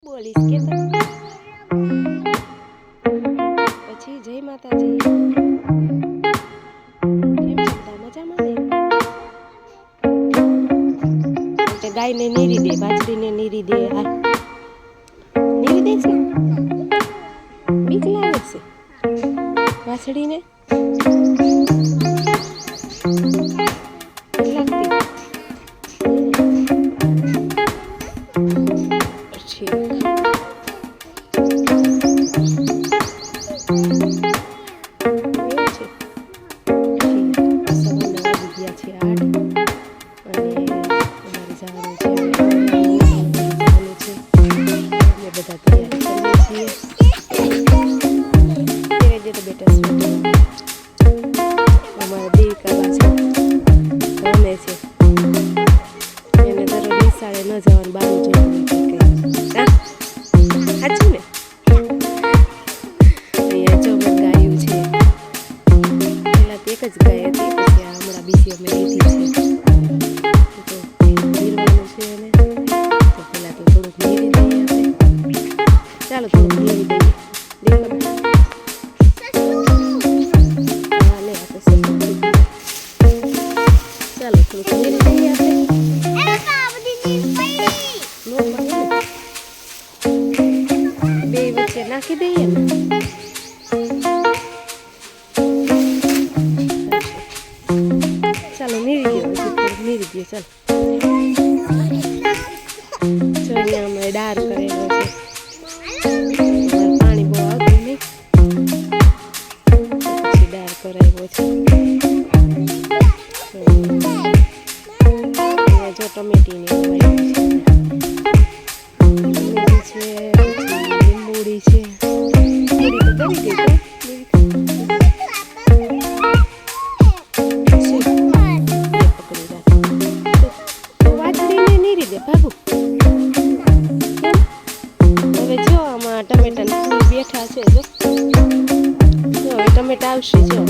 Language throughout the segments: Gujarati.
બોલીશ કે પછી જય માતાજી. કેમ છો બધા મજામાં ને? કે ગાયને નીરી દે, વાછડીને નીરી દે. હા નીરી દઈશ ને? બીક લાગે છે વાછડીને? લાગતી ચાલો થોડુંક નીરી દઈએ. ચાલો થોડુંક નીરી દઈએ આપણે. બે વચ્ચે નાખી દઈએ ને. ચાલો નીરી દો, થોડુંક નીરી દો. ચાલો જો અહીંયા અમે ડાર કરેલો છે. પાણી બહુ આવતું નહીં પછી ડાર કરાવ્યો છે. જો ટમેટીની ટમેટી છે, પછી લીંબુડી છે. લીંબુડી તો કરી દે વાછડીને નીરી દે ભાગું. હવે જો આમાં ટમેટાના ફૂલ બેઠા છે. જો હવે ટમેટા આવશે. જો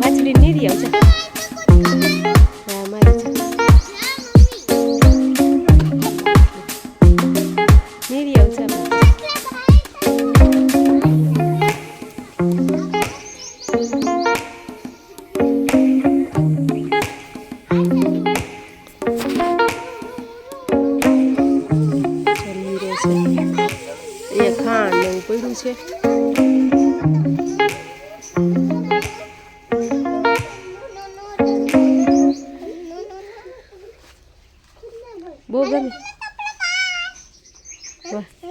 વાછડી નીરી આવશે. હા મારી છે નીરી આવશે. એ ખાંડ એવું પડ્યું છે. બહુ ગમે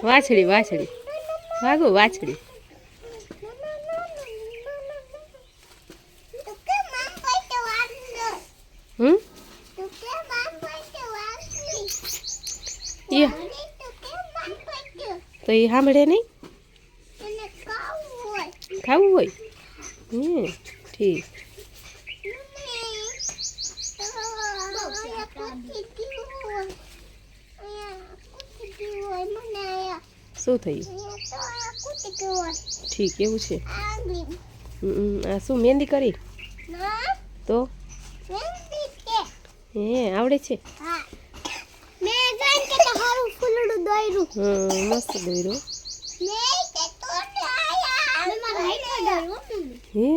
વાછડી. વાછડી ભાગો વાછડી. તો એ સાંભળે નહીં. ખાવું હોય ઠીક. શું થયું? ઠીક એવું છે. આ શું મહેંદી કરી? તો હે આવડે છે. મસ્ત દોર્યું. હે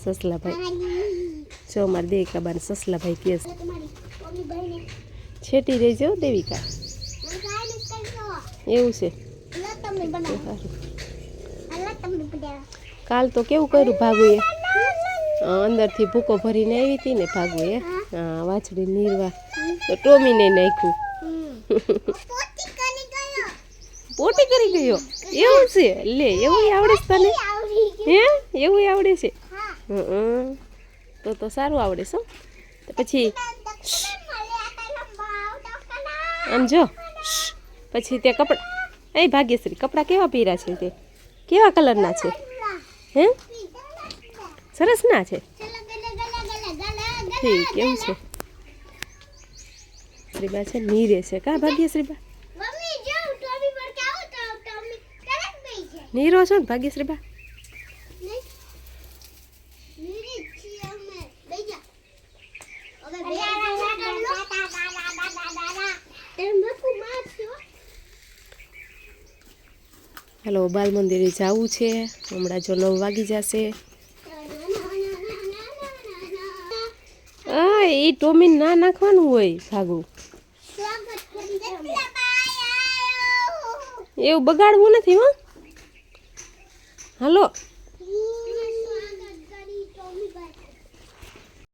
સસલાભાઈ જો અમારે દેવિકાબાને સસલાભાઈ કહે છે. છેટી રહેજો દેવિકા. એવું છે. કાલ તો કેવું કર્યું ભાગુએ? અંદરથી ભૂકો ભરીને આવી હતી ને ભાગુએ. હા વાછડી નીરવા તો ટોમીને નાખ્યું. પોટી કરી ગયો એવું છે લે એવું આવડે છે તને હે એવું આવડે છે તો સારું આવડે છે તો પછી આમ જો પછી તે કપડાં એ ભાગ્યશ્રી કપડાં કેવા પહેર્યા છે તે કેવા કલરના છે હે સરસ ના છે ઠીક કેવું છે શ્રીબા છે નીરે છે કા ભાગ્યશ્રીબા નીરો છો ને ભાગ્યશ્રીબા હાલો બાલ મંદિરે જવું છે હમણાં જો 9 વાગી જશે હા એ ટોમીન ના નાખવાનું હોય ભાગું એવું બગાડવું નથી હો હાલો